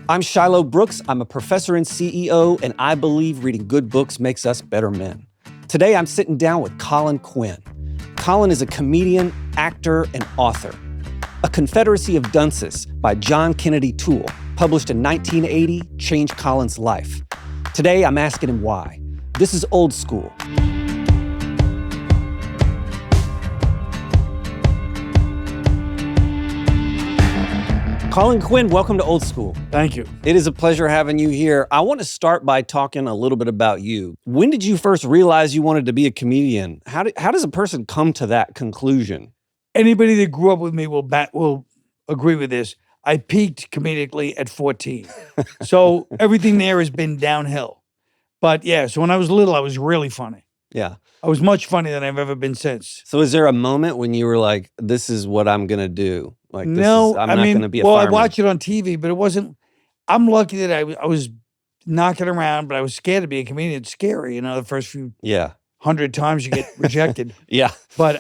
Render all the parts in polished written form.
I'm Shilo Brooks. I'm a professor and CEO, and I believe reading good books makes us better men. Today, I'm sitting down with Colin Quinn. Colin is a comedian, actor, and author. A Confederacy of Dunces by John Kennedy Toole, published in 1980, changed Colin's life. Today, I'm asking him why. This is Old School. Colin Quinn, welcome to Old School. Thank you. It is a pleasure having you here. I want to start by talking a little bit about you. When did you first realize you wanted to be a comedian? How does a person come to that conclusion? Anybody that grew up with me will agree with this. I peaked comedically at 14. So everything there has been downhill. But yeah, so when I was little, I was really funny. Yeah. I was much funnier than I've ever been since. So is there a moment when you were like, this is what I'm going to do? Like, I'm not going to be a fireman. I watched it on TV, but it wasn't. I'm lucky that I was knocking around, but I was scared to be a comedian. It's scary, the first few 100 times you get rejected. Yeah.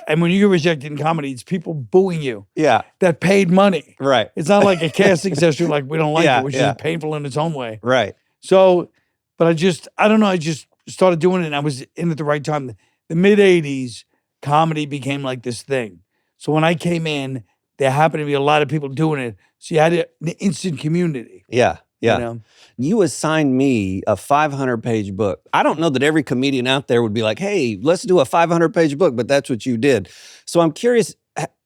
And when you get rejected in comedy, it's people booing you. Yeah. That paid money. Right. It's not like a casting session like we don't like it, which is painful in its own way. Right. So, but I don't know, I just started doing it and I was in at the right time. The mid-'80s, comedy became like this thing. So when I came in, there happened to be a lot of people doing it. So you had an instant community. Yeah. Yeah. You assigned me a 500-page book. I don't know that every comedian out there would be like, hey, let's do a 500-page book, but that's what you did. So I'm curious,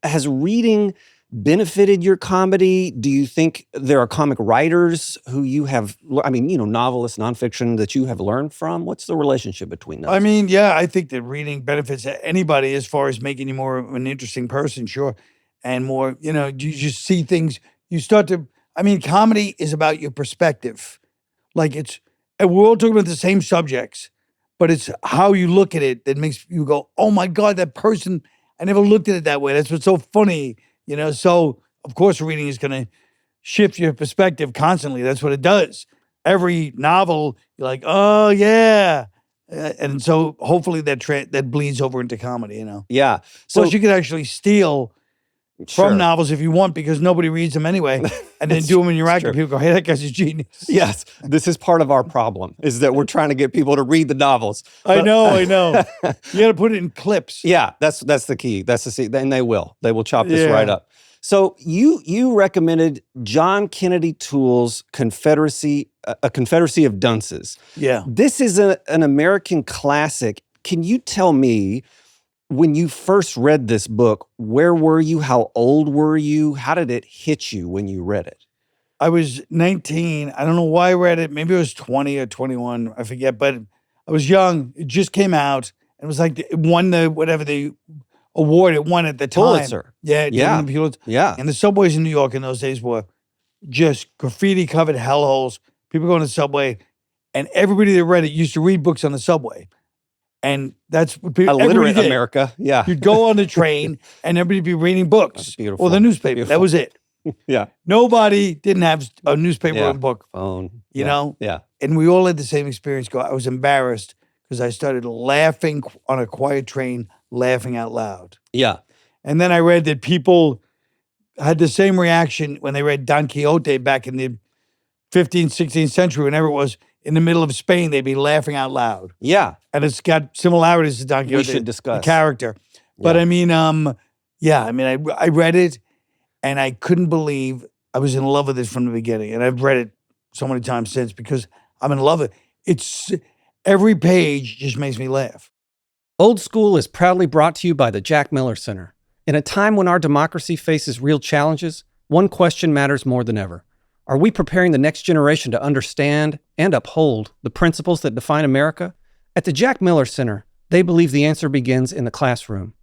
has reading benefited your comedy? Do you think there are comic writers who you have, novelists, nonfiction that you have learned from? What's the relationship between those? I think that reading benefits anybody as far as making you more of an interesting person, sure. And more, you just see things, comedy is about your perspective. And we're all talking about the same subjects, but it's how you look at it that makes you go, oh my God, that person, I never looked at it that way. That's what's so funny, So, of course, reading is going to shift your perspective constantly. That's what it does. Every novel, you're like, oh, yeah. And so hopefully that bleeds over into comedy, Yeah. So plus, you could actually steal from novels if you want, because nobody reads them ananyway, and then do them in your act, and people go, hey, that guy's a genius. Yes, this is part of our problem, is that we're trying to get people to read the novels. I know. You got to put it in clips. Yeah, that's the key. That's the key. And they will chop this right up. So you recommended John Kennedy Toole's Confederacy, a Confederacy of Dunces. Yeah. This is an American classic. Can you tell me, when you first read this book, where were you? How old were you? How did it hit you when you read it? I was 19. I don't know why I read it. Maybe I was 20 or 21. I forget. But I was young. It just came out. It was like it won the award it won at the time. Pulitzer. Yeah. The Pulitzer. Yeah. And the subways in New York in those days were just graffiti-covered hellholes. People going to the subway. And everybody that read it used to read books on the subway. And that's what people, illiterate America, yeah. You'd go on the train and everybody'd be reading books. That's beautiful. Or the newspaper. Beautiful. That was it. Yeah. Nobody didn't have a newspaper or a book. Phone. You know? Yeah. And we all had the same experience. I was embarrassed because I started laughing on a quiet train, laughing out loud. Yeah. And then I read that people had the same reaction when they read Don Quixote back in the 15th, 16th century, whenever it was. In the middle of Spain, they'd be laughing out loud. Yeah. And it's got similarities to Don Quixote. We should discuss. The character. But I read it and I couldn't believe I was in love with it from the beginning. And I've read it so many times since because I'm in love with it. It's every page just makes me laugh. Old School is proudly brought to you by the Jack Miller Center. In a time when our democracy faces real challenges, one question matters more than ever. Are we preparing the next generation to understand and uphold the principles that define America? At the Jack Miller Center, they believe the answer begins in the classroom.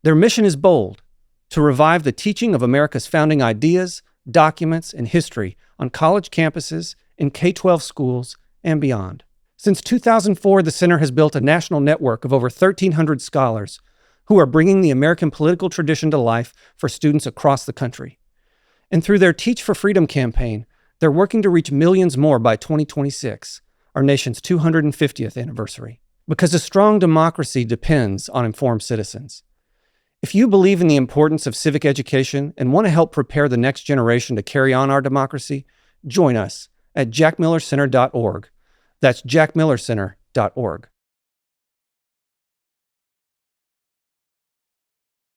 Their mission is bold: to revive the teaching of America's founding ideas, documents, and history on college campuses, in K-12 schools, and beyond. Since 2004, the center has built a national network of over 1,300 scholars who are bringing the American political tradition to life for students across the country. And through their Teach for Freedom campaign, they're working to reach millions more by 2026, our nation's 250th anniversary. Because a strong democracy depends on informed citizens. If you believe in the importance of civic education and want to help prepare the next generation to carry on our democracy, join us at jackmillercenter.org. That's jackmillercenter.org.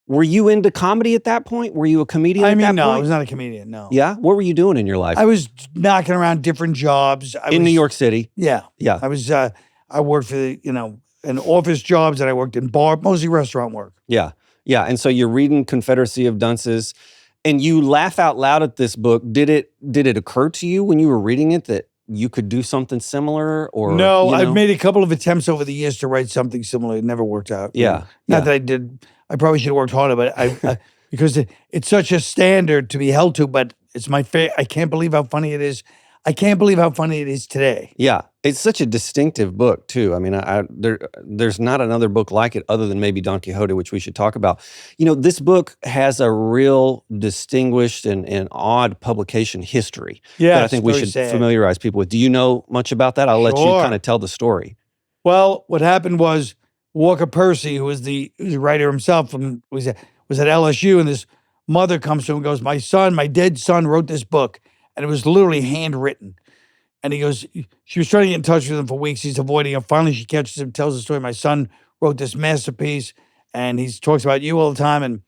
Were you into comedy at that point? Were you a comedian at that point? No, I was not a comedian, no. Yeah? What were you doing in your life? I was knocking around different jobs. In New York City? Yeah. Yeah. I worked for, in office jobs, and I worked in bar, mostly restaurant work. Yeah. Yeah. And so you're reading Confederacy of Dunces, and you laugh out loud at this book. Did it occur to you when you were reading it that you could do something similar? Or no, I've made a couple of attempts over the years to write something similar. It never worked out. Yeah. Not that I did. I probably should have worked harder, but I because it's such a standard to be held to. But it's my favorite. I can't believe how funny it is. I can't believe how funny it is today. Yeah, it's such a distinctive book too. I mean, there's not another book like it other than maybe Don Quixote, which we should talk about. This book has a real distinguished and odd publication history that I think we should familiarize people with. Do you know much about that? I'll let you kind of tell the story. Well, what happened was Walker Percy, who was the writer himself, was at LSU, and this mother comes to him and goes, my dead son wrote this book, and it was literally handwritten. And he goes, she was trying to get in touch with him for weeks. He's avoiding him. Finally, she catches him, tells the story. My son wrote this masterpiece, and he talks about you all the time. And,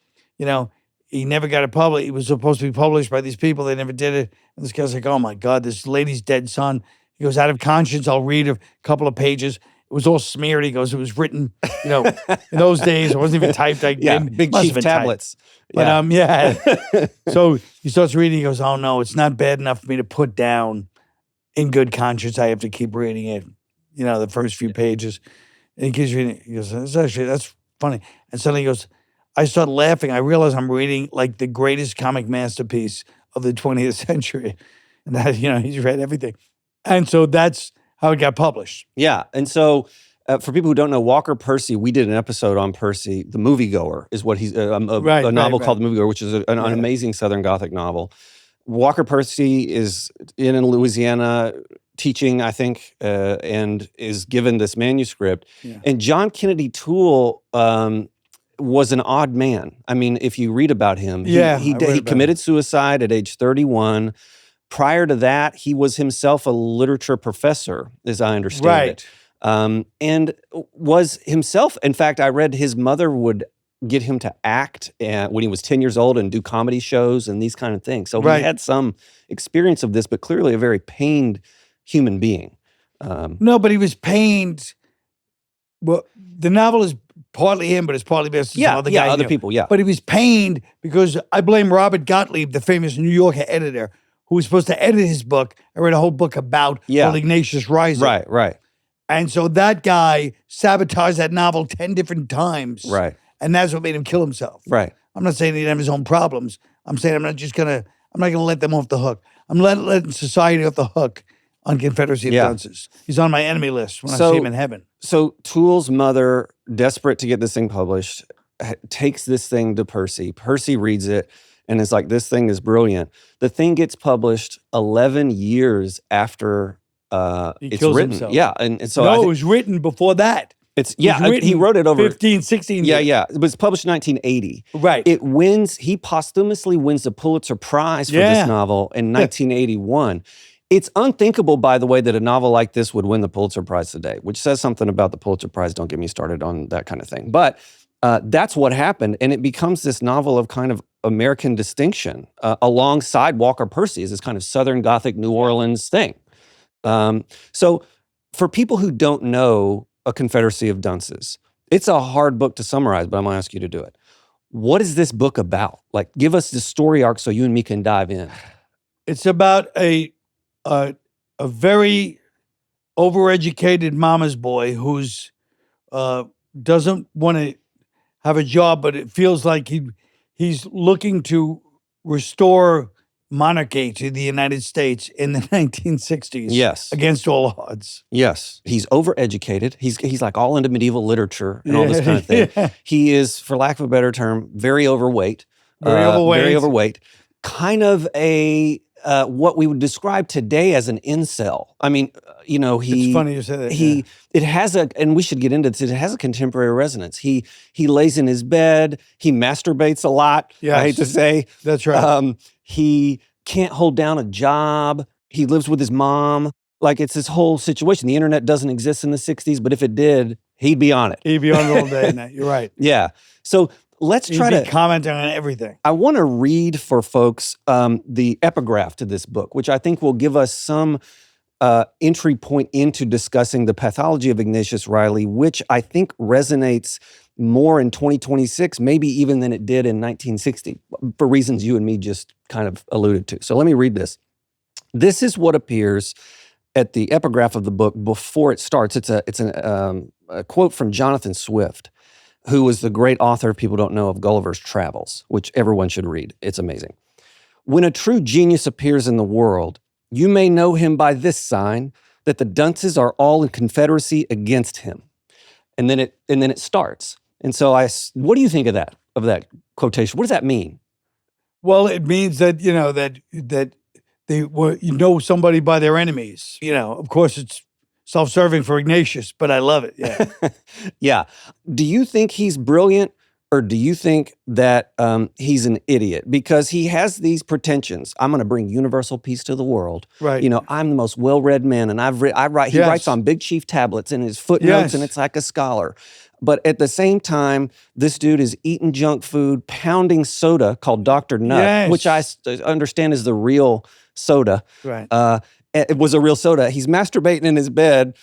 he never got it published. He was supposed to be published by these people. They never did it. And this guy's like, oh, my God, this lady's dead son. He goes, out of conscience, I'll read a couple of pages. It was all smeared. He goes, it was written, in those days. It wasn't even typed. Big cheap tablets. But, So he starts reading. He goes, oh, no, it's not bad enough for me to put down in good conscience. I have to keep reading it, the first few pages. And he keeps reading it. He goes, that's funny. And suddenly he goes, I start laughing. I realize I'm reading like the greatest comic masterpiece of the 20th century. And that, he's read everything. And so that's how it got published. Yeah. And so for people who don't know, Walker Percy, we did an episode on Percy, The Moviegoer is what he's, a novel called The Moviegoer, which is an amazing Southern Gothic novel. Walker Percy is in Louisiana teaching, I think, and is given this manuscript. Yeah. And John Kennedy Toole was an odd man. I mean, if you read about him, he committed suicide at age 31. Prior to that, he was himself a literature professor, as I understand it. And was himself, in fact, I read his mother would get him to act when he was 10 years old and do comedy shows and these kind of things. So he had some experience of this, but clearly a very pained human being. No, but he was pained. Well, the novel is partly him, but it's partly based on some other guy. Other people, But he was pained because I blame Robert Gottlieb, the famous New Yorker editor, who was supposed to edit his book. I read a whole book about Old Ignatius Rising. Right. And so that guy sabotaged that novel 10 different times. Right. And that's what made him kill himself. Right. I'm not saying he didn't have his own problems. I'm saying I'm not gonna let them off the hook. I'm letting society off the hook on Confederacy of Dunces. He's on my enemy list when I see him in heaven. So Toole's mother, desperate to get this thing published, takes this thing to Percy. Percy reads it and is like, this thing is brilliant. The thing gets published 11 years after it's written. Himself. Yeah. And so it was written before that. He wrote it over 15, 16 years. Yeah. It was published in 1980. Right. He posthumously wins the Pulitzer Prize for this novel in 1981. It's unthinkable, by the way, that a novel like this would win the Pulitzer Prize today, which says something about the Pulitzer Prize. Don't get me started on that kind of thing. But that's what happened, and it becomes this novel of kind of American distinction alongside Walker Percy as this kind of Southern Gothic New Orleans thing. So for people who don't know A Confederacy of Dunces, it's a hard book to summarize, but I'm going to ask you to do it. What is this book about? Like, give us the story arc so you and me can dive in. It's about a very overeducated mama's boy who's doesn't want to have a job, but it feels like he's looking to restore monarchy to the United States in the 1960s. Yes. Against all odds. Yes. He's overeducated. He's like all into medieval literature and all this kind of thing. Yeah. He is, for lack of a better term, very overweight. Very overweight. Kind of a what we would describe today as an incel. I mean, it's funny you say that. It has and we should get into this, it has a contemporary resonance. He lays in his bed, he masturbates a lot, I hate to say. That's right. He can't hold down a job. He lives with his mom. Like, it's this whole situation. The internet doesn't exist in the 60s, but if it did, he'd be on it. He'd be on it all day and night. You're right. Yeah. So let's try He'd be to commenting on everything. I want to read for folks the epigraph to this book, which I think will give us some entry point into discussing the pathology of Ignatius Reilly, which I think resonates more in 2026, maybe even than it did in 1960, for reasons you and me just kind of alluded to. So let me read this. This is what appears at the epigraph of the book before it starts. It's a quote from Jonathan Swift, who was the great author, people don't know, of Gulliver's Travels, which everyone should read. It's amazing. When a true genius appears in the world, you may know him by this sign, that the dunces are all in confederacy against him. And then it starts. And so what do you think of that quotation? What does that mean? Well, it means that, that you know somebody by their enemies. Of course it's self-serving for Ignatius, but I love it. Yeah. Yeah. Do you think he's brilliant, or do you think that he's an idiot? Because he has these pretensions. I'm going to bring universal peace to the world. Right. I'm the most well-read man, and he writes on big chief tablets in his footnotes, and it's like a scholar. But at the same time, this dude is eating junk food, pounding soda called Dr. Nut, which I understand is the real soda. Right. It was a real soda. He's masturbating in his bed.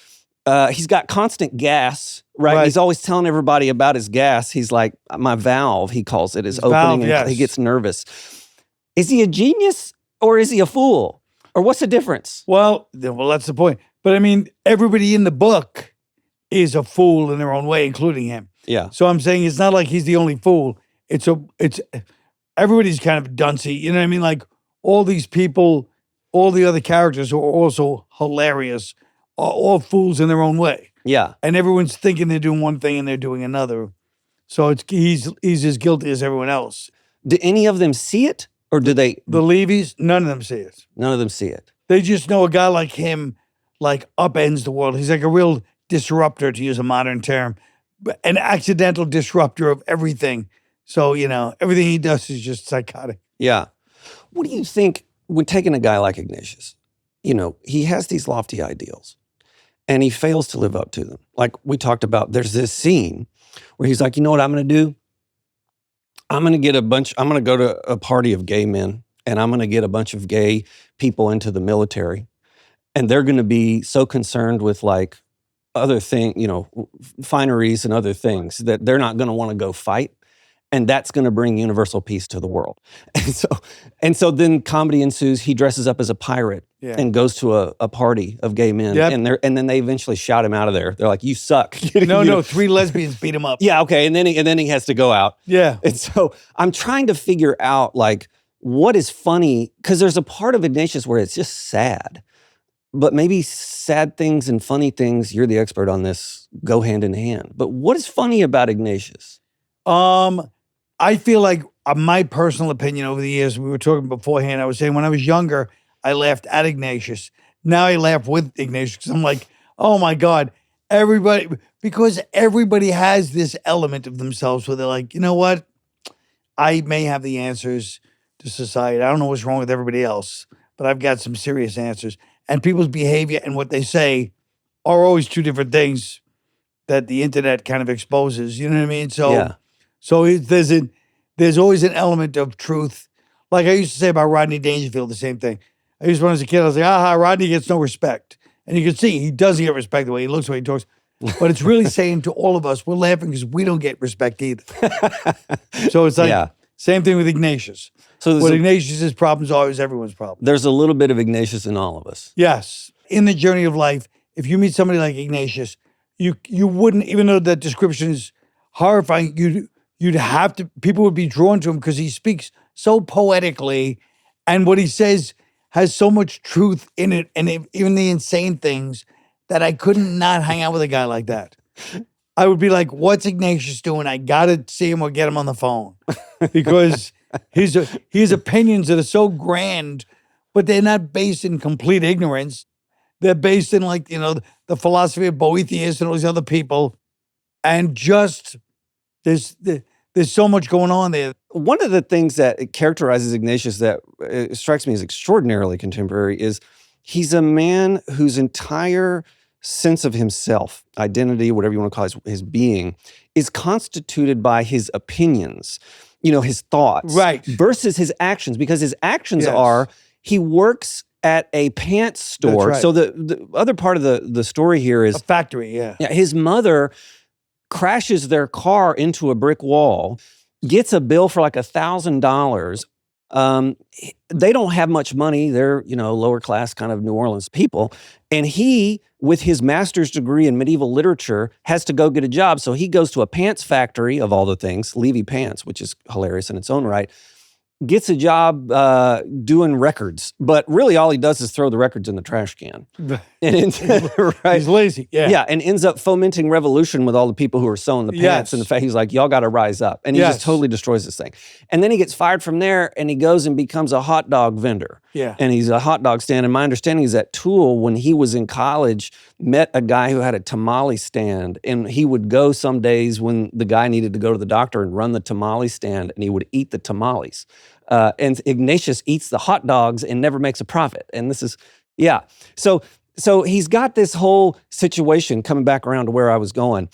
He's got constant gas, right? He's always telling everybody about his gas. He's like, my valve, he calls it, is opening, and he gets nervous. Is he a genius, or is he a fool? Or what's the difference? Well, that's the point. But I mean, everybody in the book is a fool in their own way, including him. Yeah. So I'm saying it's not like he's the only fool. It's everybody's kind of duncy. You know what I mean? Like, all these people, all the other characters who are also hilarious, are all fools in their own way. Yeah. And everyone's thinking they're doing one thing and they're doing another. So he's as guilty as everyone else. Do any of them see it, or do they? The Levies, none of them see it. None of them see it. They just know a guy like him, like, upends the world. He's like a real disruptor, to use a modern term, an accidental disruptor of everything. So, everything he does is just psychotic. Yeah. What do you think when taking a guy like Ignatius? He has these lofty ideals, and he fails to live up to them. Like we talked about, there's this scene where he's like, you know what I'm going to do? I'm going to go to a party of gay men, and I'm going to get a bunch of gay people into the military, and they're going to be so concerned with like other fineries and other things that they're not going to want to go fight. And that's going to bring universal peace to the world. And so then comedy ensues. He dresses up as a pirate and goes to a party of gay men. Yep. And then they eventually shout him out of there. They're like, you suck. No, 3 lesbians beat him up. Yeah, okay. And then he has to go out. Yeah. And so I'm trying to figure out like what is funny, because there's a part of Ignatius where it's just sad. But maybe sad things and funny things, you're the expert on this, go hand in hand. But what is funny about Ignatius? I feel like my personal opinion over the years, we were talking beforehand, I was saying when I was younger, I laughed at Ignatius. Now I laugh with Ignatius because I'm like, oh my God, because everybody has this element of themselves where they're like, you know what? I may have the answers to society. I don't know what's wrong with everybody else, but I've got some serious answers. And people's behavior and what they say are always 2 different things that the internet kind of exposes. You know what I mean? So there's always an element of truth. Like I used to say about Rodney Dangerfield, the same thing. I used to, when I was a kid, I was like, Rodney gets no respect. And you can see he doesn't get respect the way he looks, the way he talks. But it's really saying to all of us, we're laughing because we don't get respect either. So it's like, same thing with Ignatius. So Ignatius' problems are always everyone's problem. There's a little bit of Ignatius in all of us. Yes. In the journey of life, if you meet somebody like Ignatius, you wouldn't, even though that description is horrifying, you'd have to, people would be drawn to him because he speaks so poetically, and what he says has so much truth in it, and even the insane things, that I couldn't not hang out with a guy like that. I would be like, what's Ignatius doing? I got to see him or get him on the phone. Because his opinions that are so grand, but they're not based in complete ignorance. They're based in the philosophy of Boethius and all these other people. And just, there's so much going on there. One of the things that characterizes Ignatius that strikes me as extraordinarily contemporary is He's a man whose entire sense of himself, identity, whatever you want to call his being, is constituted by his opinions, his thoughts, Right. versus his actions, because his actions Yes. are he works at a pants store. right. So the other part of the story here A is factory, yeah. his mother crashes their car into a brick wall, gets a bill for like $1,000. They don't have much money. They're, lower class kind of New Orleans people. And he, with his master's degree in medieval literature, has to go get a job. So he goes to a pants factory, of all the things, Levy Pants, which is hilarious in its own right, gets a job doing records. But really all he does is throw the records in the trash can. Right? He's lazy, yeah. Yeah, and ends up fomenting revolution with all the people who are sewing the pants. Yes. And the fact he's like, y'all got to rise up. And he just totally destroys this thing. And then he gets fired from there and he goes and becomes a hot dog vendor. Yeah. And he's a hot dog stand. And my understanding is that Toole, when he was in college, met a guy who had a tamale stand. And he would go some days when the guy needed to go to the doctor and run the tamale stand, and he would eat the tamales. And Ignatius eats the hot dogs and never makes a profit. And this is, yeah. So he's got this whole situation, coming back around to where I was going,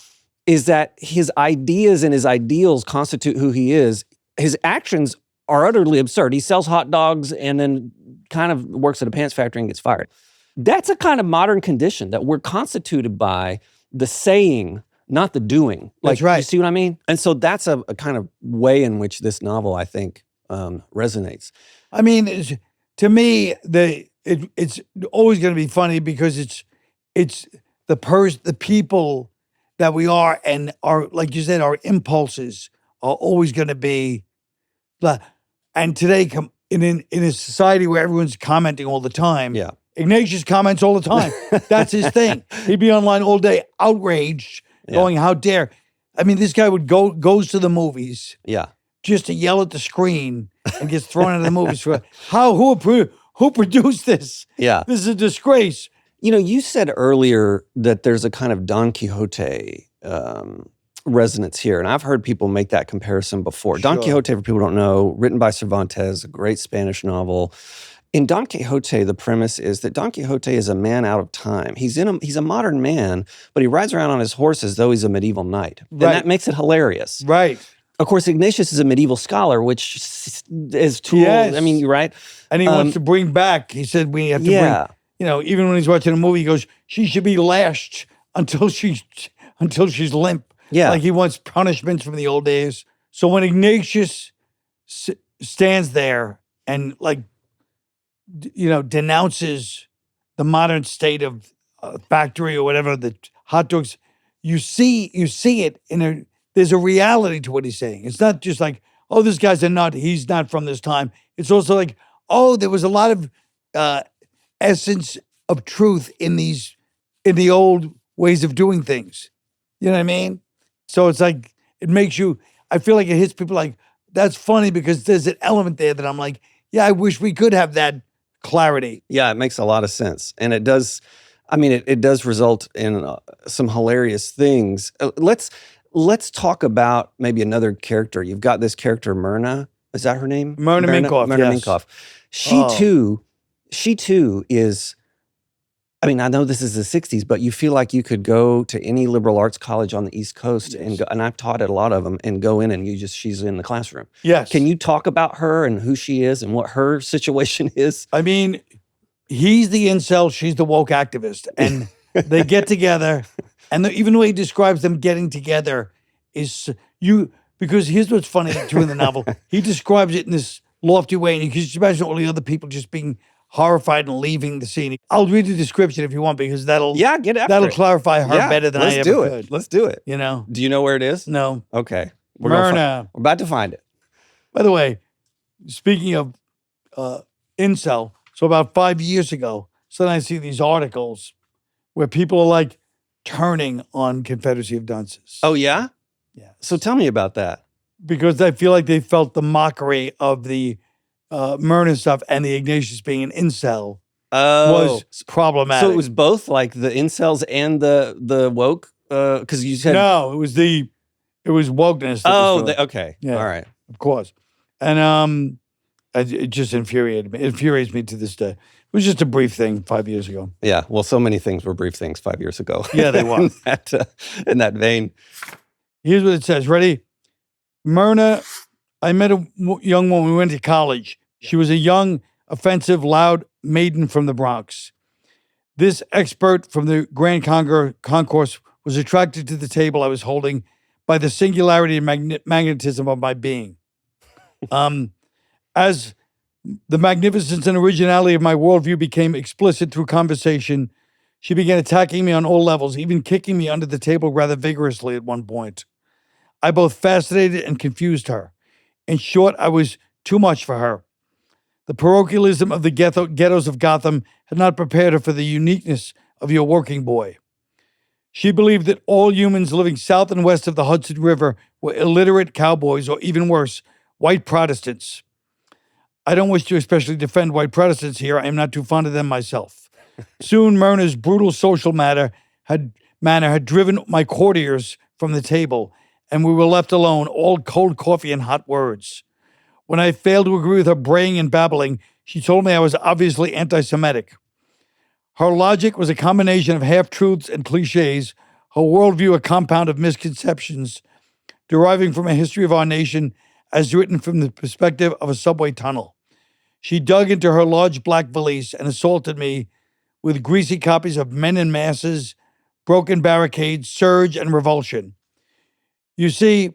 is that his ideas and his ideals constitute who he is. His actions are utterly absurd. He sells hot dogs and then kind of works at a pants factory and gets fired. That's a kind of modern condition, that we're constituted by the saying, not the doing. That's right. You see what I mean? And so that's a kind of way in which this novel, I think, resonates. I mean, to me, it's always going to be funny because it's the people that we are, and our, like you said, our impulses are always going to be. And today, in a society where everyone's commenting all the time, Yeah. Ignatius comments all the time. That's his thing. He'd be online all day, outraged, going, "How dare!" I mean, this guy goes to the movies, Yeah. just to yell at the screen and gets thrown out of the movies for who produced this? Yeah. This is a disgrace. You said earlier that there's a kind of Don Quixote resonance here, and I've heard people make that comparison before. Sure. Don Quixote, for people who don't know, written by Cervantes, a great Spanish novel. In Don Quixote, the premise is that Don Quixote is a man out of time. He's a modern man, but he rides around on his horse as though he's a medieval knight. Right. And that makes it hilarious. Right. Of course, Ignatius is a medieval scholar, which is Toole. Yes. I mean, you're right. And he wants to bring back, he said, we have to bring, even when he's watching a movie, he goes, she should be lashed until she's limp. Yeah. Like he wants punishments from the old days. So when Ignatius stands there and denounces the modern state of factory or whatever, the hot dogs, you see it there's a reality to what he's saying. It's not just like, oh, this guy's a nut, he's not from this time. It's also like, oh, there was a lot of essence of truth in the old ways of doing things. You know what I mean? So it's like, it makes you, I feel like it hits people like, that's funny because there's an element there that I'm like, yeah, I wish we could have that clarity. Yeah, it makes a lot of sense. And it does, it does result in some hilarious things. Let's talk about maybe another character. You've got this character, Myrna. Is that her name? Myrna Minkoff, Myrna yes. Minkoff. She too is, I know this is the 60s, but you feel like you could go to any liberal arts college on the East Coast and I've taught at a lot of them, and go in and she's in the classroom. Yes. Can you talk about her and who she is and what her situation is? I mean, he's the incel, she's the woke activist, and they get together, and even the way he describes them getting together is because here's what's funny too in the novel. He describes it in this lofty way, and you can just imagine all the other people just being horrified and leaving the scene. I'll read the description if you want, because that'll clarify her better than I ever could. Let's do it. Do you know where it is? No. Okay. Myrna. We're about to find it. By the way, speaking of incel, so about 5 years ago, I see these articles where people are like turning on Confederacy of Dunces. Oh, yeah? Yeah. So tell me about that. Because I feel like they felt the mockery of the Myrna stuff, and the Ignatius being an incel was problematic. So it was both, like the incels and the woke? Because you said... No, it was wokeness. Okay. Yeah, all right. Of course. And it just infuriated me. It infuriates me to this day. was just a brief thing 5 years ago. Yeah, well, so many things were brief things 5 years ago. Yeah, they were. in that vein. Here's what it says. Ready? Myrna, I met a young woman. We went to college. She was a young, offensive, loud maiden from the Bronx. This expert from the Grand Concourse was attracted to the table I was holding by the singularity and magnetism of my being. As the magnificence and originality of my worldview became explicit through conversation, she began attacking me on all levels, even kicking me under the table rather vigorously at one point. I both fascinated and confused her. In short, I was too much for her. The parochialism of the ghettos of Gotham had not prepared her for the uniqueness of your working boy. She believed that all humans living south and west of the Hudson River were illiterate cowboys, or even worse, white Protestants. I don't wish to especially defend white Protestants here. I am not too fond of them myself. Soon, Myrna's brutal social manner had driven my courtiers from the table, and we were left alone, all cold coffee and hot words. When I failed to agree with her braying and babbling, she told me I was obviously anti-Semitic. Her logic was a combination of half-truths and cliches, her worldview a compound of misconceptions, deriving from a history of our nation as written from the perspective of a subway tunnel. She dug into her large black valise and assaulted me with greasy copies of Men in Masses, Broken Barricades, Surge, and Revulsion. You see,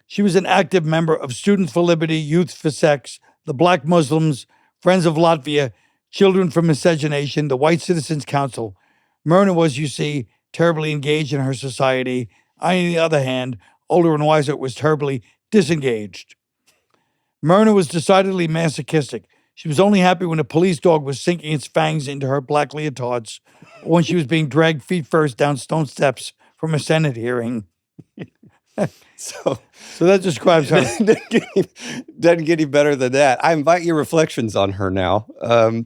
she was an active member of Students for Liberty, Youth for Sex, the Black Muslims, Friends of Latvia, Children for Miscegenation, the White Citizens Council. Myrna was, you see, terribly engaged in her society. I, on the other hand, older and wiser, was terribly disengaged. Myrna was decidedly masochistic. She was only happy when a police dog was sinking its fangs into her black leotards, or when she was being dragged feet first down stone steps from a Senate hearing. So that describes her. Doesn't get any better than that. I invite your reflections on her now.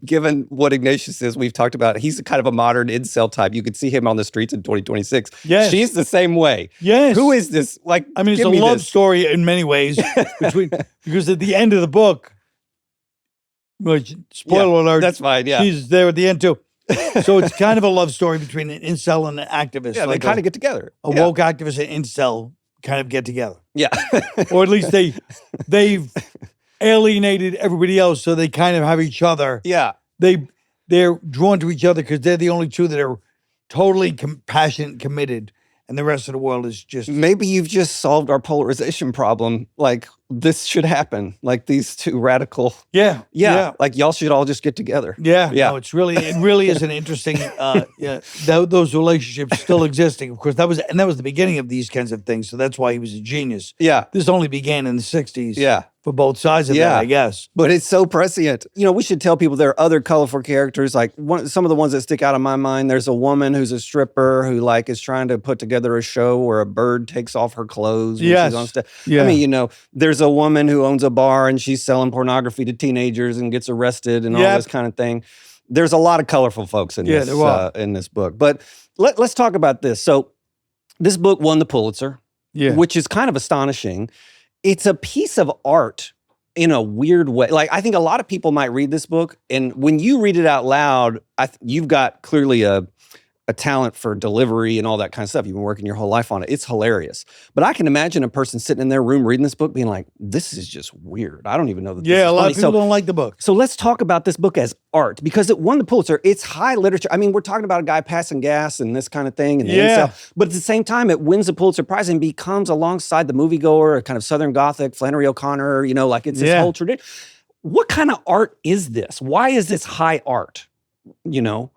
Given what Ignatius is, we've talked about, he's kind of a modern incel type. You could see him on the streets in 2026. Yes. She's the same way. Yes. Who is this? Like, I mean, it's a love story in many ways because at the end of the book, which, spoiler alert, that's fine, yeah. She's there at the end too. So it's kind of a love story between an incel and an activist. Yeah, like they kind of get together. A woke activist and incel kind of get together. Yeah. Or at least they've alienated everybody else, so they kind of have each other. Yeah. They're drawn to each other because they're the only two that are totally compassionate and committed. And the rest of the world is just... Maybe you've just solved our polarization problem. Like, this should happen. Like, these two radical... Yeah. Like, y'all should all just get together. Yeah. No, it really is an interesting... those relationships still existing. Of course, that was the beginning of these kinds of things. So that's why he was a genius. Yeah. This only began in the 60s. Yeah. For both sides of that, I guess. But it's so prescient. You know, we should tell people there are other colorful characters. Like some of the ones that stick out in my mind, there's a woman who's a stripper who like is trying to put together a show where a bird takes off her clothes when she's on stage. Yeah. I mean, you know, there's a woman who owns a bar and she's selling pornography to teenagers and gets arrested and all this kind of thing. There's a lot of colorful folks in this book. But let's talk about this. So this book won the Pulitzer, which is kind of astonishing. It's a piece of art in a weird way. Like, I think a lot of people might read this book, and when you read it out loud, you've got clearly a talent for delivery and all that kind of stuff. You've been working your whole life on it. It's hilarious. But I can imagine a person sitting in their room reading this book being like, this is just weird. I don't even know that this is a lot funny. of people don't like the book. So let's talk about this book as art, because it won the Pulitzer. It's high literature. I mean, we're talking about a guy passing gas and this kind of thing. And but at the same time, it wins the Pulitzer Prize and becomes, alongside The Moviegoer, a kind of Southern Gothic, Flannery O'Connor, you know, like it's this whole tradition. What kind of art is this? Why is this high art, you know?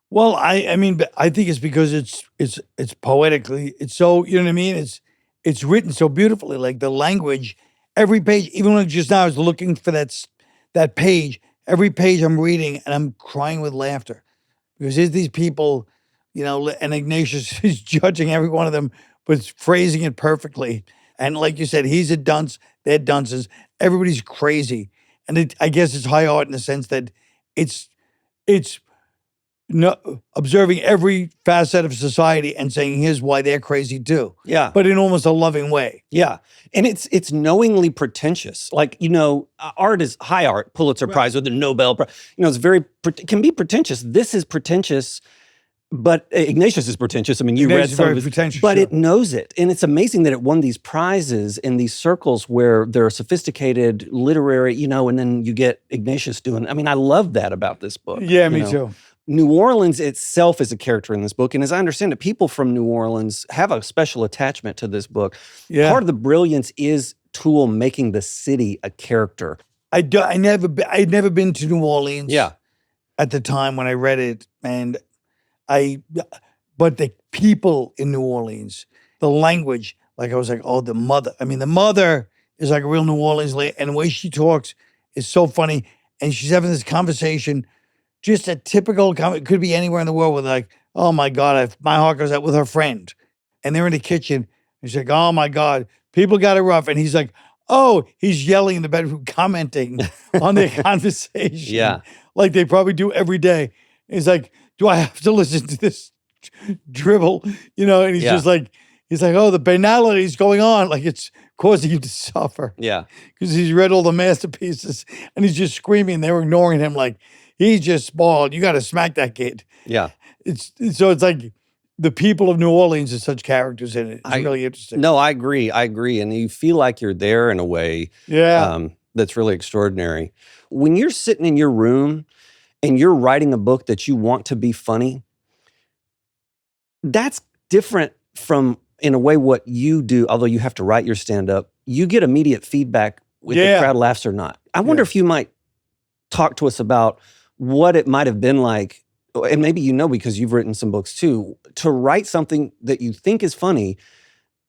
Well, I mean, I think it's because it's poetically, it's so, you know what I mean? It's written so beautifully, like the language, every page, even when just now I was looking for that page, every page I'm reading and I'm crying with laughter because there's these people, you know, and Ignatius is judging every one of them, but phrasing it perfectly. And like you said, he's a dunce, they're dunces, everybody's crazy. And I guess it's high art in the sense that it's observing every facet of society and saying, here's why they're crazy too. Yeah. But in almost a loving way. Yeah. And it's knowingly pretentious. Like, art is high art, Pulitzer Prize with the Nobel Prize. It's it can be pretentious. This is pretentious, but Ignatius is pretentious. I mean, you read some of it, but it knows it. And it's amazing that it won these prizes in these circles where there are sophisticated literary, and then you get Ignatius doing, I love that about this book. Yeah, me too. New Orleans itself is a character in this book. And as I understand it, people from New Orleans have a special attachment to this book. Yeah. Part of the brilliance is Toole making the city a character. I'd never been to New Orleans at the time when I read it. But the people in New Orleans, the language, like I was like, oh, the mother. I mean, the mother is like a real New Orleans lady. And the way she talks is so funny. And she's having this conversation, just a typical, it could be anywhere in the world with like, oh my God, my heart goes out with her friend. And they're in the kitchen. And she's like, oh my God, people got it rough. And he's like, oh, he's yelling in the bedroom, commenting on their conversation. Yeah. Like they probably do every day. He's like, do I have to listen to this dribble? And he's just like, oh, the banality is going on. Like it's causing you to suffer. Yeah. Because he's read all the masterpieces and he's just screaming. They're ignoring him like, he's just spoiled. You got to smack that kid. Yeah. It's like the people of New Orleans are such characters in it. It's really interesting. No, I agree. And you feel like you're there in a way that's really extraordinary. When you're sitting in your room and you're writing a book that you want to be funny, that's different from, in a way, what you do, although you have to write your stand-up. You get immediate feedback if the crowd laughs or not. I wonder if you might talk to us about what it might have been like, and maybe because you've written some books too, to write something that you think is funny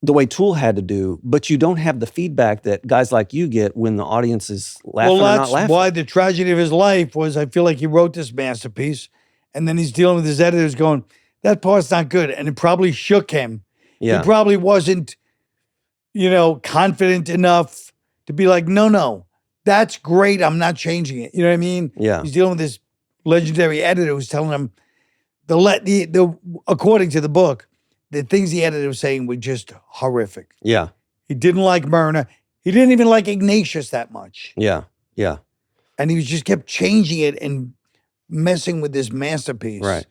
the way Toole had to do, but you don't have the feedback that guys like you get when the audience is laughing or not laughing. Well, that's why the tragedy of his life was, I feel like he wrote this masterpiece, and then he's dealing with his editors going, that part's not good, and it probably shook him. Yeah. He probably wasn't, confident enough to be like, no, that's great, I'm not changing it. You know what I mean? Yeah. He's dealing with this legendary editor who's telling him, according to the book, the things the editor was saying were just horrific. Yeah. He didn't like Myrna. He didn't even like Ignatius that much. Yeah. Yeah. And he just kept changing it and messing with this masterpiece. Right.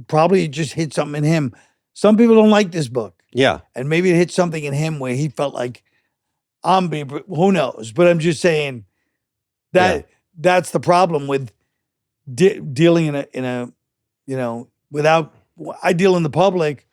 Probably it just hit something in him. Some people don't like this book. Yeah. And maybe it hit something in him where he felt like, who knows? But I'm just saying that that's the problem with dealing in a without, I deal in the public.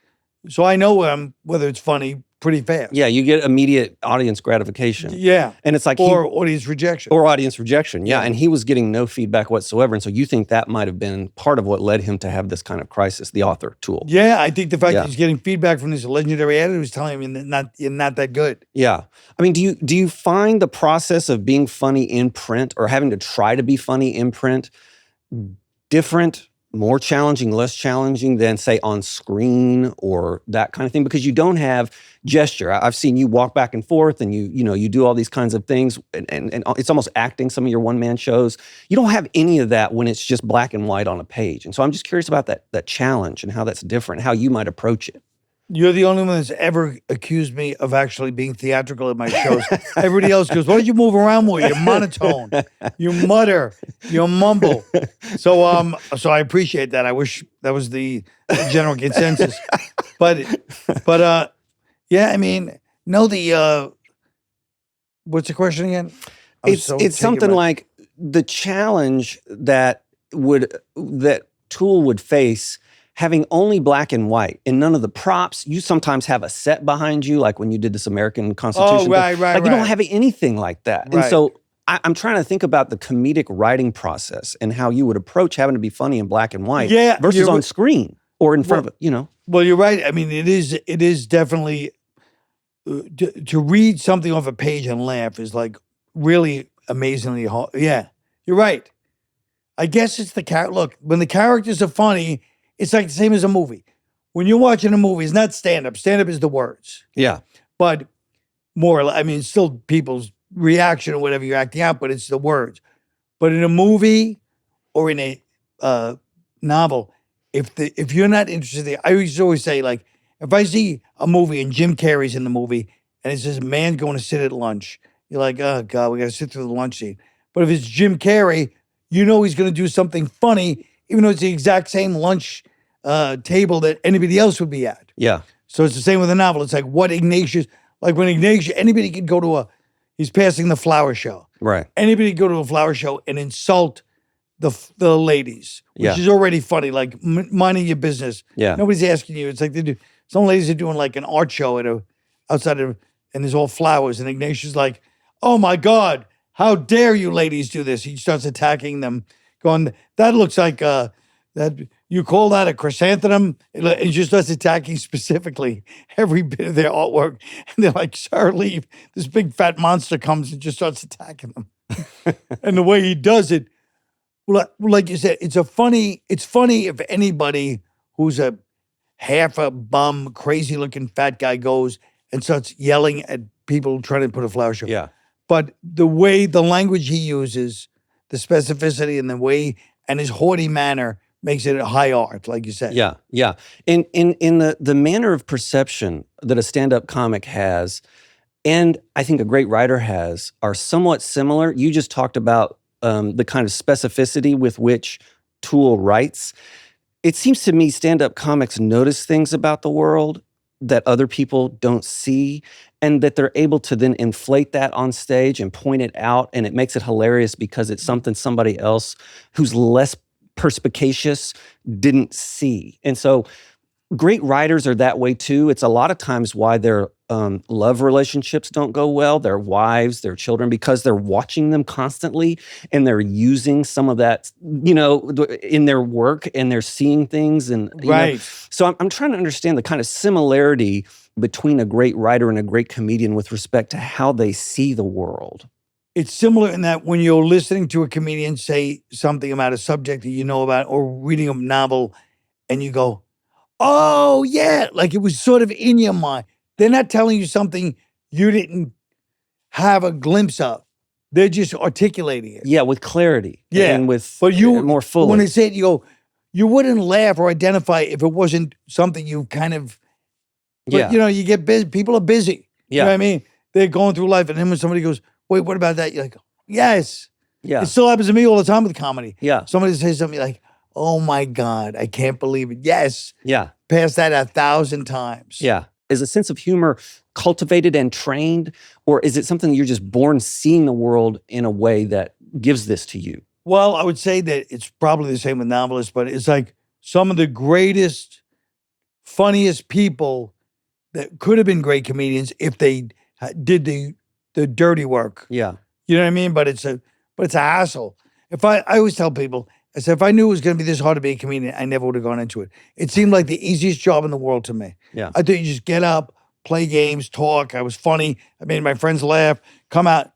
So I know whether it's funny pretty fast. Yeah, you get immediate audience gratification. Yeah. And it's like or audience rejection. Or audience rejection, yeah. And he was getting no feedback whatsoever. And so you think that might have been part of what led him to have this kind of crisis, the author, Toole. Yeah, I think the fact that he's getting feedback from this legendary editor who's telling him you're not that good. Yeah. I mean, do you find the process of being funny in print or having to try to be funny in print different, more challenging, less challenging than, say, on screen or that kind of thing? Because you don't have gesture. I've seen you walk back and forth and you do all these kinds of things and it's almost acting, some of your one-man shows. You don't have any of that when it's just black and white on a page. And so I'm just curious about that challenge and how that's different, how you might approach it. You're the only one that's ever accused me of actually being theatrical in my shows. Everybody else goes, why don't you move around more? You're monotone. You mutter. You mumble. So I appreciate that. I wish that was the general consensus. But yeah, I mean, no, what's the question again? It's something like the challenge that Toole would face having only black and white and none of the props. You sometimes have a set behind you, like when you did this American Constitution. Oh, right. You don't have anything like that. Right. And so I'm trying to think about the comedic writing process and how you would approach having to be funny in black and white versus on screen or in front of. Well, you're right. I mean, it is definitely, to read something off a page and laugh is like really amazingly hard. Yeah, you're right. I guess it's the character. Look, when the characters are funny, it's like the same as a movie. When you're watching a movie, it's not stand-up. Stand-up is the words. Yeah. But it's still people's reaction or whatever you're acting out, but it's the words. But in a movie or in a novel, if you're not interested, I used to always say, like, if I see a movie and Jim Carrey's in the movie and it says a man going to sit at lunch, you're like, oh God, we got to sit through the lunch scene. But if it's Jim Carrey, you know he's going to do something funny, even though it's the exact same lunch table that anybody else would be at. Yeah. So it's the same with a novel. It's like what Ignatius, like when Ignatius, anybody could go to he's passing the flower show. Right. Anybody could go to a flower show and insult the ladies, which is already funny, like minding your business. Yeah. Nobody's asking you. It's like some ladies are doing like an art show outside of, and there's all flowers. And Ignatius like, oh my God, how dare you ladies do this? He starts attacking them, going, that looks like that. You call that a chrysanthemum? And he just starts attacking specifically every bit of their artwork. And they're like, sir, leave. This big fat monster comes and just starts attacking them. And the way he does it, well, like you said, it's funny if anybody who's a half a bum, crazy looking fat guy goes and starts yelling at people trying to put a flower show. Yeah. But the language he uses, the specificity and his haughty manner makes it a high art, like you said. Yeah, yeah. In the manner of perception that a stand-up comic has, and I think a great writer has, are somewhat similar. You just talked about the kind of specificity with which Toole writes. It seems to me stand-up comics notice things about the world that other people don't see, and that they're able to then inflate that on stage and point it out, and it makes it hilarious because it's something somebody else who's less perspicacious didn't see. And so great writers are that way too. It's a lot of times why their love relationships don't go well, their wives, their children, because they're watching them constantly and they're using some of that, in their work, and they're seeing things. And right. So I'm trying to understand the kind of similarity between a great writer and a great comedian with respect to how they see the world. It's similar in that when you're listening to a comedian say something about a subject that you know about, or reading a novel, and you go, oh, yeah, like it was sort of in your mind. They're not telling you something you didn't have a glimpse of. They're just articulating it. Yeah, with clarity. Yeah. And with more fully. When they say it, you go, you wouldn't laugh or identify if it wasn't something you kind of, but, you get busy. People are busy. Yeah. You know what I mean? They're going through life. And then when somebody goes, wait, what about that? You're like, yes. Yeah. It still happens to me all the time with comedy. Yeah. Somebody says something like, oh my God, I can't believe it. Yes. Yeah. Past that 1,000 times. Yeah. Is a sense of humor cultivated and trained, or is it something you're just born seeing the world in a way that gives this to you? Well, I would say that it's probably the same with novelists, but it's like some of the greatest, funniest people that could have been great comedians if they did the dirty work. Yeah. You know what I mean? But it's a hassle. I always tell people, I said, if I knew it was going to be this hard to be a comedian, I never would have gone into it. It seemed like the easiest job in the world to me. Yeah. I thought you just get up, play games, talk. I was funny. I made my friends laugh, come out.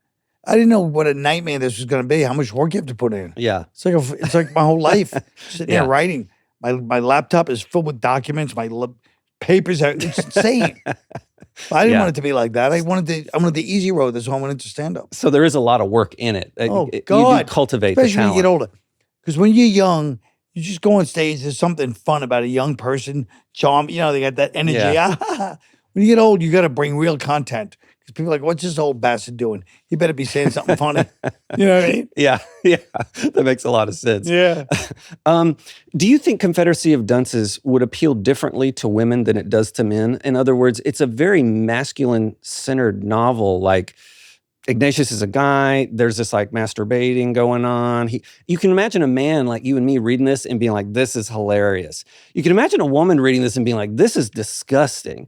I didn't know what a nightmare this was going to be, how much work you have to put in. Yeah. It's like my whole life, sitting there writing. My laptop is filled with documents. My papers are, it's insane. I didn't want it to be like that. I wanted the easy road. That's why I went into stand-up. So there is a lot of work in it. Oh, You God. do cultivate especially the talent. when you get older. Because when you're young, you just go on stage. There's something fun about a young person. Charm, they got that energy. Yeah. When you get old, you got to bring real content. Because people are like, what's this old bastard doing? He better be saying something funny. You know what I mean? Yeah. That makes a lot of sense. Yeah. Do you think Confederacy of Dunces would appeal differently to women than it does to men? In other words, it's a very masculine-centered novel. Like, Ignatius is a guy. There's this like masturbating going on. You can imagine a man like you and me reading this and being like, this is hilarious. You can imagine a woman reading this and being like, this is disgusting.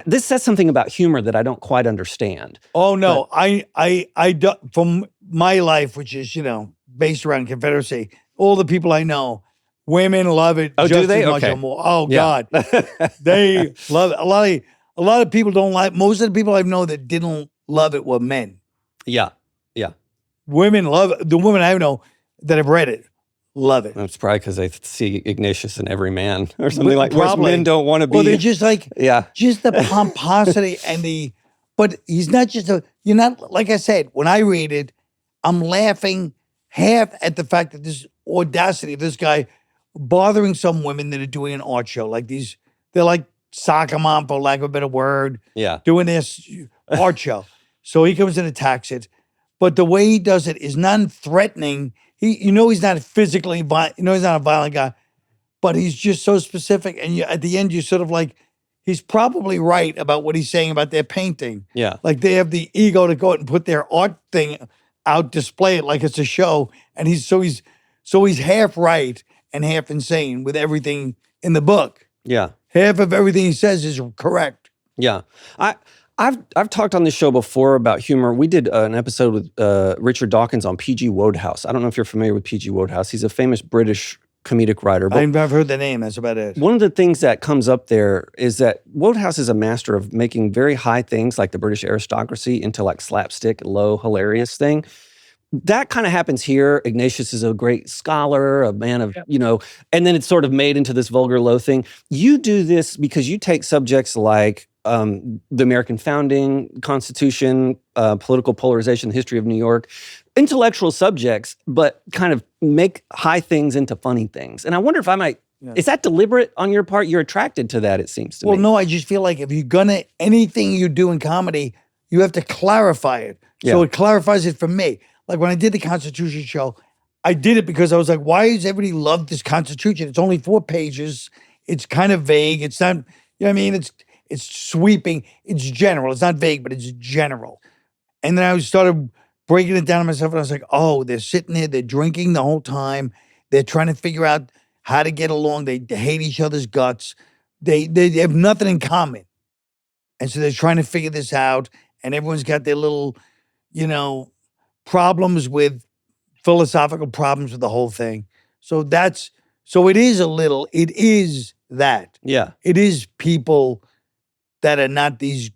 This says something about humor that I don't quite understand. Oh, no. I do, from my life, which is, based around Confederacy, all the people I know, women love it just do they? as much or more. Oh, yeah. God. They love it. A lot of people don't like, most of the people I know that didn't love it were men. Yeah. Women love it. The women I know that have read it love it. That's probably because they see Ignatius in every man or something like that. Probably. Men don't want to be. Well, they're just like, just the pomposity but he's not just you're not, like I said, when I read it, I'm laughing half at the fact that this audacity, this guy bothering some women that are doing an art show. Like they're like soccer mom, for lack of a better word, Yeah. doing this art show. So he comes and attacks it. But the way he does it is non-threatening. He's not physically violent. He's not a violent guy, but he's just so specific. And at the end, you sort of like, he's probably right about what he's saying about their painting. Yeah. Like they have the ego to go out and put their art thing out, display it like it's a show. And he's half right and half insane with everything in the book. Yeah. Half of everything he says is correct. Yeah. I've talked on this show before about humor. We did an episode with Richard Dawkins on P.G. Wodehouse. I don't know if you're familiar with P.G. Wodehouse. He's a famous British comedic writer. But I've heard the name. That's about it. one of the things that comes up there is that Wodehouse is a master of making very high things like the British aristocracy into like slapstick, low, hilarious thing. That kind of happens here. Ignatius is a great scholar, a man of, and then it's sort of made into this vulgar, low thing. You do this because you take subjects like the American founding, Constitution, political polarization, the history of New York, intellectual subjects, but kind of make high things into funny things. And I wonder if I might, is that deliberate on your part? You're attracted to that, it seems to me. Well, no, I just feel like if you're gonna, anything you do in comedy, you have to clarify it. So it clarifies it for me. Like when I did the Constitution show, I did it because I was like, why does everybody love this Constitution? It's only 4 pages. It's kind of vague. It's not, it's sweeping. It's general. It's not vague, but it's general. And then I started breaking it down to myself, and I was like, oh, they're sitting there, they're drinking the whole time. They're trying to figure out how to get along. They hate each other's guts. They have nothing in common. And so they're trying to figure this out, and everyone's got their little, problems with philosophical problems with the whole thing. So it is that. Yeah. It is people that are not these,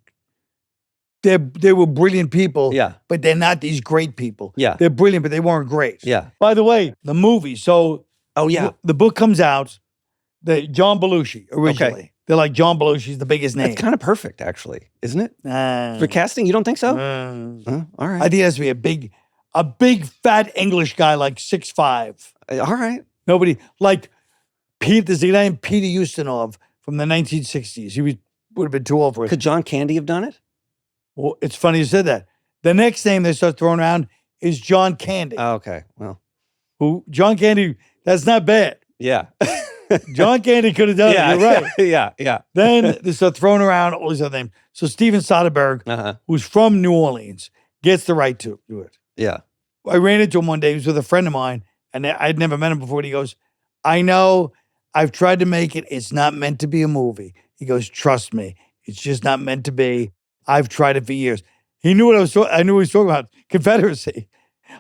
they were brilliant people, but they're not these great people. Yeah. They're brilliant, but they weren't great. Yeah. By the way, the movie, the book comes out, John Belushi originally. Okay. They're like, John Belushi's the biggest name. That's kind of perfect, actually, isn't it? For casting, you don't think so? All right. I think it has to be a big fat English guy like 6'5". All right. Nobody, like there's a guy named Peter Ustinov from the 1960s. He would have been too old for it. Could John Candy have done it? Well, it's funny you said that. The next name they start throwing around is John Candy. Oh, okay. Well. John Candy, that's not bad. Yeah. John Candy could have done it. You're right. Yeah. Then they start throwing around all these other names. So Steven Soderbergh, who's from New Orleans, gets the right to do it. Yeah. I ran into him one day. He was with a friend of mine, and I'd never met him before. And he goes, I know, I've tried to make it. It's not meant to be a movie. He goes, trust me. It's just not meant to be. I've tried it for years. He knew I knew what he was talking about, Confederacy.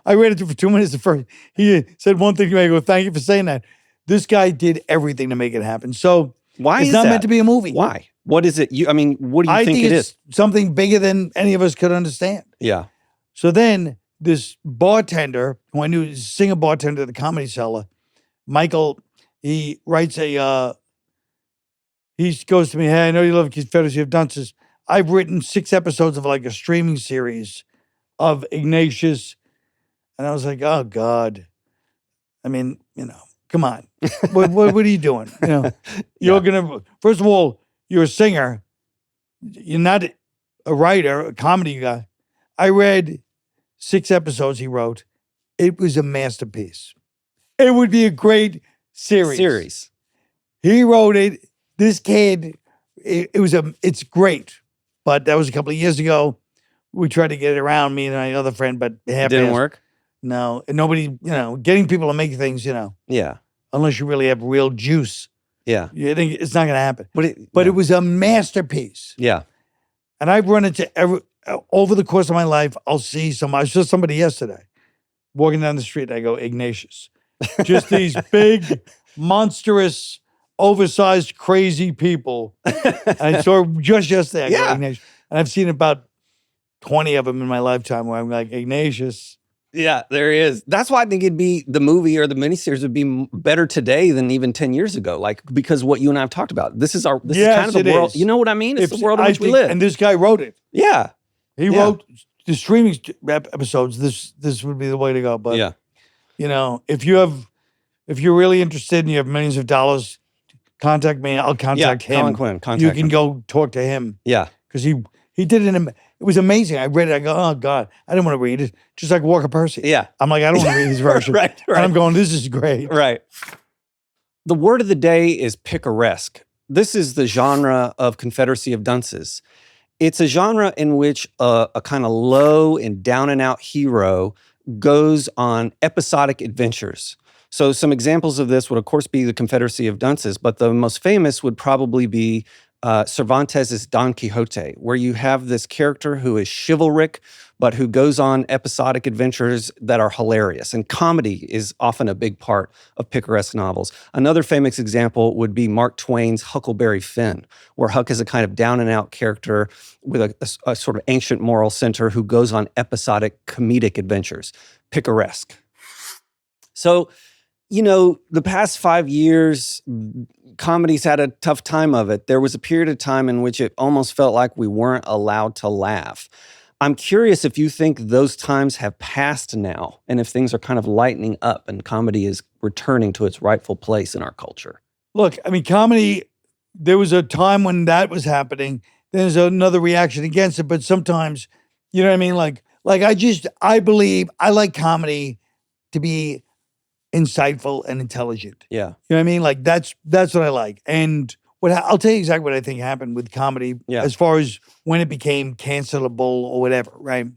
I read it for 2 minutes at first. He said one thing to me. I go, thank you for saying that. This guy did everything to make it happen. So why it's not meant to be a movie. Why? What is it? What do you think it is? Something bigger than any of us could understand. Yeah. So then this bartender, who I knew was a singer bartender at the Comedy Cellar, Michael, he writes he goes to me, hey, I know you love Confederacy of Dunces. I've written 6 episodes of like a streaming series of Ignatius. And I was like, oh God. I mean, come on. What are you doing? You're gonna, first of all, you're a singer. You're not a writer, a comedy guy. I read 6 episodes he wrote. It was a masterpiece. It would be a great series. He wrote it. This kid, it's great. But that was a couple of years ago. We tried to get it around, me and my other friend, but it didn't work. No, and nobody, getting people to make things, Yeah. Unless you really have real juice. Yeah. You think it's not going to happen. But it was a masterpiece. Yeah. And I've run into over the course of my life, I saw somebody yesterday walking down the street. I go, Ignatius. Just these big, monstrous, oversized, crazy people. And I saw just yesterday, I go, Ignatius. And I've seen about 20 of them in my lifetime where I'm like, Ignatius. Yeah, there is. That's why I think it'd be the movie or the miniseries would be better today than even 10 years ago. Like, because what you and I have talked about, this is kind of the world. You know what I mean? It's the world in which we live. And this guy wrote it. Yeah. He wrote the streaming episodes. This would be the way to go. But, if you have if you're really interested and you have millions of dollars, contact me. I'll contact him. Colin Quinn, contact You can him. go talk to him. Yeah. Because he did it. It was amazing. I read it. I go, oh God, I didn't want to read it. Just like Walker Percy. Yeah. I'm like, I don't want to read his version. Right. And I'm going, this is great. Right. The word of the day is picaresque. This is the genre of Confederacy of Dunces. It's a genre in which a kind of low and down and out hero goes on episodic adventures. So some examples of this would, of course, be the Confederacy of Dunces, but the most famous would probably be Cervantes' Don Quixote, where you have this character who is chivalric, but who goes on episodic adventures that are hilarious. And comedy is often a big part of picaresque novels. Another famous example would be Mark Twain's Huckleberry Finn, where Huck is a kind of down and out character with a sort of ancient moral center who goes on episodic comedic adventures. Picaresque. So, the past 5 years, comedy's had a tough time of it. There was a period of time in which it almost felt like we weren't allowed to laugh. I'm curious if you think those times have passed now and if things are kind of lightening up and comedy is returning to its rightful place in our culture. Look, I mean, comedy, there was a time when that was happening. Then there's another reaction against it. But sometimes, you know what I mean? Like I believe I like comedy to be insightful and intelligent. Yeah. You know what I mean? Like that's what I like. And I'll tell you exactly what I think happened with comedy as far as when it became cancelable or whatever, right?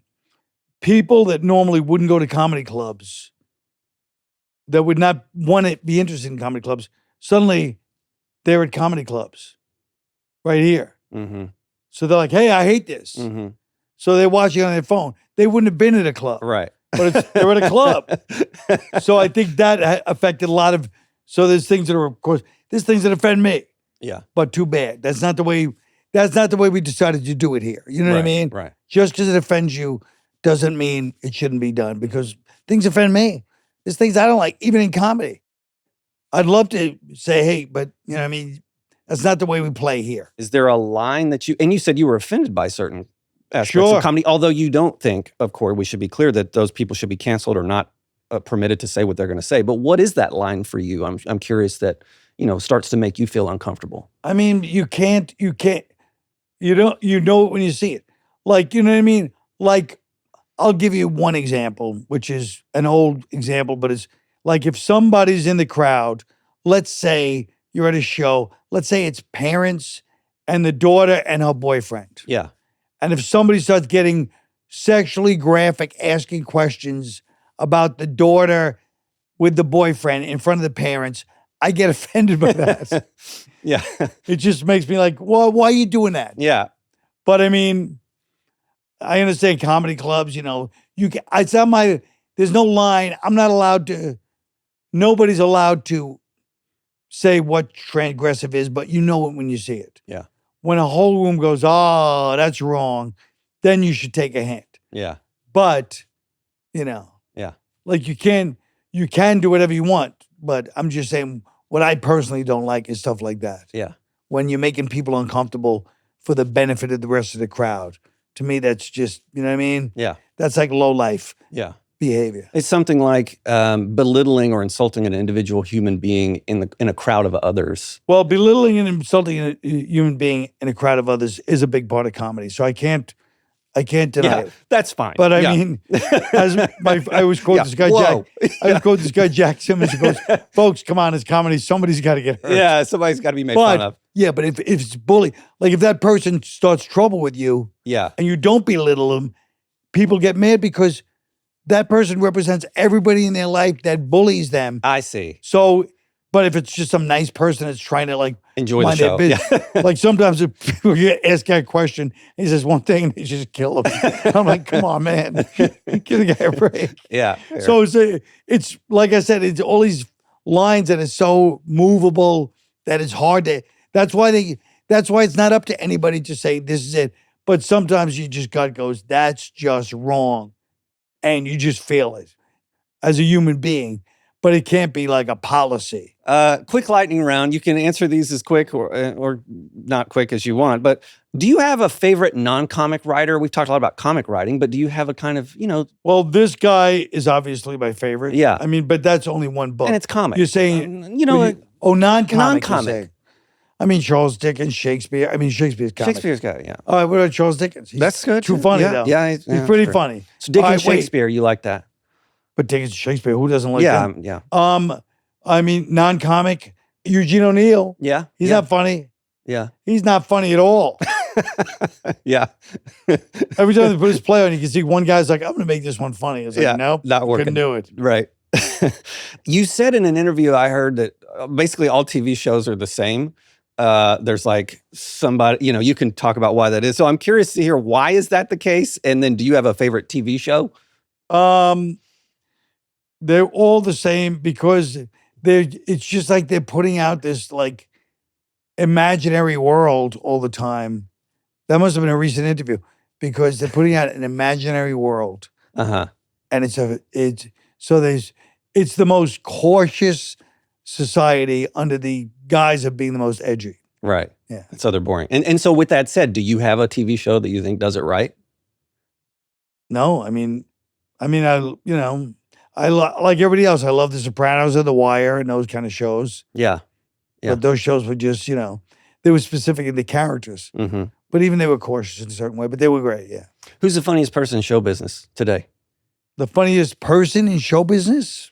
People that normally wouldn't go to comedy clubs, that would not want to be interested in comedy clubs, suddenly they're at comedy clubs right here. Mm-hmm. So they're like, hey, I hate this. Mm-hmm. So they're watching on their phone. They wouldn't have been at a club. Right. But they're at a club. So I think that affected a lot of, so there's things that are, of course, there's things that offend me. Yeah. But too bad. That's not the way we decided to do it here. You know what I mean? Right. Just because it offends you doesn't mean it shouldn't be done, because things offend me. There's things I don't like, even in comedy. I'd love to say, hey, but you know what I mean? That's not the way we play here. Is there a line that and you said you were offended by certain aspects of comedy, although you don't think, of course, we should be clear that those people should be canceled or not permitted to say what they're going to say. But what is that line for you? I'm curious that, starts to make you feel uncomfortable. I mean, you know it when you see it. Like, you know what I mean? Like, I'll give you one example, which is an old example, but it's like if somebody's in the crowd, let's say you're at a show, let's say it's parents and the daughter and her boyfriend. Yeah. And if somebody starts getting sexually graphic, asking questions about the daughter with the boyfriend in front of the parents, I get offended by that. Yeah. It just makes me like, well, why are you doing that? Yeah. But I mean, I understand comedy clubs, there's no line. I'm not allowed to, nobody's allowed to say what transgressive is, but you know it when you see it. Yeah. When a whole room goes, oh, that's wrong, then you should take a hint. Yeah. But, yeah. Like you can do whatever you want, but I'm just saying what I personally don't like is stuff like that. Yeah. When you're making people uncomfortable for the benefit of the rest of the crowd. To me, that's just, you know what I mean? Yeah. That's like low life behavior. It's something like belittling or insulting an individual human being in a crowd of others. Well, belittling and insulting a human being in a crowd of others is a big part of comedy. So I can't deny it. That's fine. But I mean, I always quote this guy, Jack Simmons, who goes, folks, come on, it's comedy. Somebody's got to get hurt. Yeah, somebody's got to be made fun of. Yeah, but if it's bully, like if that person starts trouble with you and you don't belittle them, people get mad because that person represents everybody in their life that bullies them. I see. So, but if it's just some nice person that's trying to enjoy the show. Yeah. Like sometimes if people get asked that question, he says one thing and they just kill him. I'm like, come on, man. Give the guy a break. Yeah. Fair. So it's like I said, it's all these lines that are so movable that it's hard to, that's why it's not up to anybody to say this is it. But sometimes you just gut goes, that's just wrong. And you just feel it as a human being. but it can't be like a policy. Quick lightning round. You can answer these as quick or not quick as you want. But do you have a favorite non-comic writer? We've talked a lot about comic writing, but do you have a kind of, Well, this guy is obviously my favorite. Yeah. I mean, but that's only one book. And it's comic. You're saying, non-comic. Non-comic. I mean, Charles Dickens, Shakespeare. I mean, Shakespeare's comic. Shakespeare's guy, yeah. All right, what about Charles Dickens? That's good. Too funny, though. Yeah, he's pretty funny. So Dickens, right, Shakespeare, you like that? But Dickens, Shakespeare, who doesn't like that? Yeah. I mean, non-comic, Eugene O'Neill. Yeah. He's not funny. Yeah. He's not funny at all. Yeah. Every time they put his play on, you can see one guy's like, I'm going to make this one funny. It's like, nope, not working. Couldn't do it. Right. You said in an interview I heard that basically all TV shows are the same. There's like somebody, you can talk about why that is. So I'm curious to hear, why is that the case? And then do you have a favorite TV show? They're all the same because it's just like they're putting out this like imaginary world all the time. That must have been a recent interview because they're putting out an imaginary world. Uh-huh. And it's the most cautious society under the guise of being the most edgy. Right. Yeah. So they're boring. And so with that said, do you have a TV show that you think does it right? No, I mean, like everybody else, I love The Sopranos and The Wire and those kind of shows. Yeah. But those shows were just, they were specific in the characters. Mm-hmm. But even they were cautious in a certain way, but they were great, yeah. Who's the funniest person in show business today? The funniest person in show business?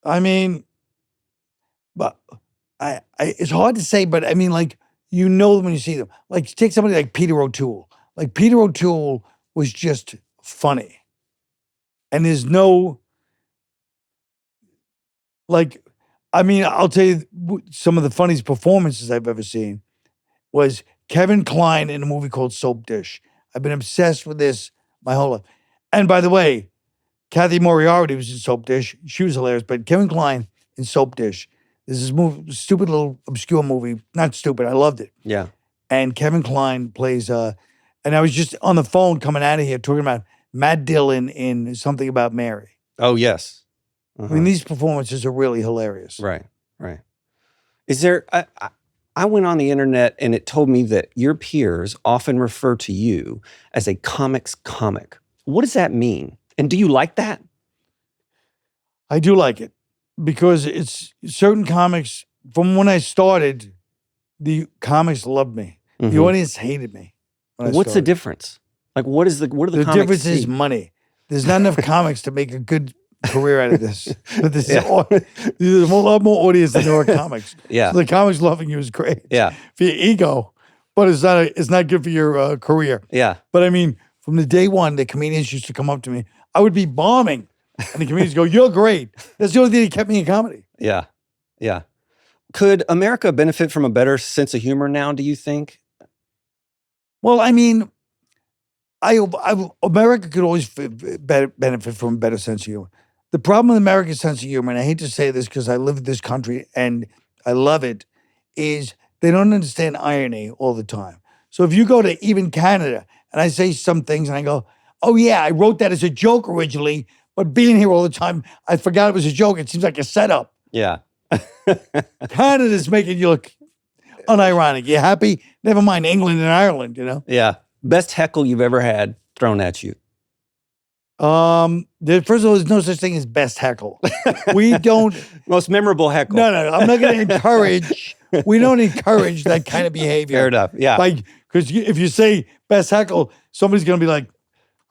I mean, but it's hard to say, but I mean, like, them when you see them. Like, take somebody like Peter O'Toole. Like, Peter O'Toole was just funny. And there's no, like, I mean, I'll tell you some of the funniest performances I've ever seen was Kevin Kline in a movie called Soap Dish. I've been obsessed with this my whole life. And by the way, Kathy Moriarty was in Soap Dish. She was hilarious. But Kevin Kline in Soap Dish, this is stupid little obscure movie. Not stupid. I loved it. Yeah. And Kevin Kline plays, and I was just on the phone coming out of here talking about Matt Dillon in Something About Mary. Oh, yes. I mean, these performances are really hilarious. Right. Is there, I went on the internet and it told me that your peers often refer to you as a comics comic. What does that mean? And do you like that? I do like it because it's certain comics, from when I started, the comics loved me. Mm-hmm. The audience hated me. What's the difference? Like, what are the comics? The difference is money. There's not enough comics to make a good career out of this. But there's a lot more audience than there are comics. Yeah. So the comics loving you is great. Yeah. For your ego, but it's not good for your career. Yeah. But I mean, from the day one, the comedians used to come up to me. I would be bombing, and the comedians go, "You're great." That's the only thing that kept me in comedy. Yeah. Could America benefit from a better sense of humor now, do you think? Well, I mean, America could always benefit from a better sense of humor. The problem with America's sense of humor, and I hate to say this because I live in this country and I love it, is they don't understand irony all the time. So if you go to even Canada and I say some things and I go, oh yeah, I wrote that as a joke originally, but being here all the time, I forgot it was a joke. It seems like a setup. Yeah. Canada's making you look unironic. You happy? Never mind England and Ireland, Yeah. Best heckle you've ever had thrown at you? First of all, there's no such thing as best heckle. We don't. Most memorable heckle. No. I'm not going to encourage. We don't encourage that kind of behavior. Fair enough. Yeah. Like, because if you say best heckle, somebody's going to be like,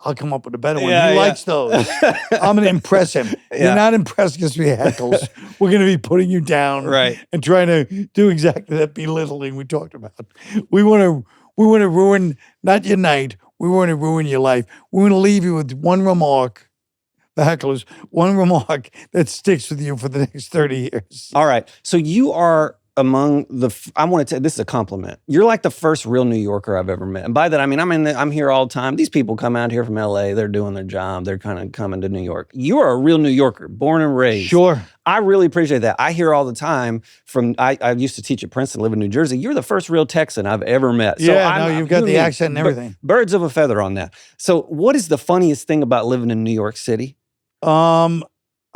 I'll come up with a better one. Yeah, he likes those. I'm going to impress him. Yeah. You're not impressed because we heckles. We're going to be putting you down. Right. And trying to do exactly that belittling we talked about. We want to ruin, not your night. We want to ruin your life. We want to leave you with one remark, the hecklers, one remark that sticks with you for the next 30 years. All right. So you are among I want to tell, this is a compliment. You're like the first real New Yorker I've ever met. And by that, I mean, I'm here all the time. These people come out here from LA. They're doing their job. They're kind of coming to New York. You are a real New Yorker, born and raised. Sure. I really appreciate that. I hear all the time from, I used to teach at Princeton, live in New Jersey. You're the first real Texan I've ever met. So you've got the accent and everything. Birds of a feather on that. So what is the funniest thing about living in New York City? I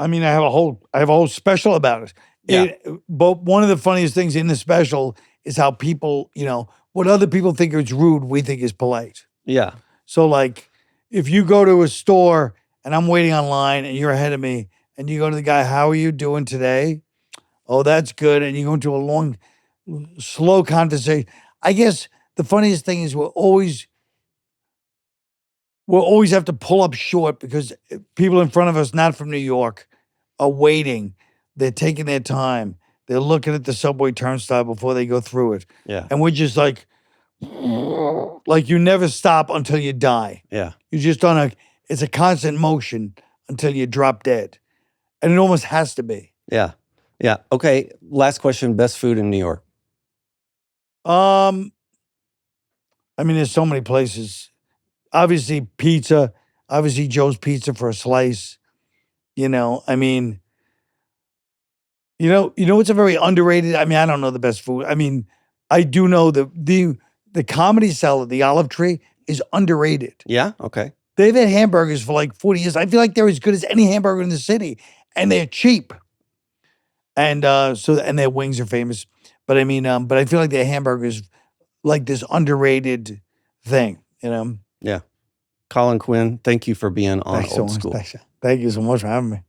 I mean, I have a whole special about it. Yeah. But one of the funniest things in the special is how people, what other people think is rude, we think is polite. Yeah. So like, if you go to a store and I'm waiting online and you're ahead of me and you go to the guy, how are you doing today? Oh, that's good. And you go into a long, slow conversation. I guess the funniest thing is we'll always have to pull up short because people in front of us, not from New York, are waiting. They're taking their time. They're looking at the subway turnstile before they go through it. Yeah. And we're just like you never stop until you die. Yeah. You're just it's a constant motion until you drop dead. And it almost has to be. Yeah. Yeah. Okay. Last question. Best food in New York? I mean, there's so many places. Obviously, pizza. Obviously, Joe's Pizza for a slice. I mean, it's a very underrated. I mean, I don't know the best food. I mean, I do know the Comedy Cellar, the Olive Tree, is underrated. Yeah. Okay. They've had hamburgers for like 40 years. I feel like they're as good as any hamburger in the city, and they're cheap. And and their wings are famous. But I mean, but I feel like their hamburgers like this underrated thing. Yeah. Colin Quinn, thank you for being on Thanks so Old much. School. Thank you so much for having me.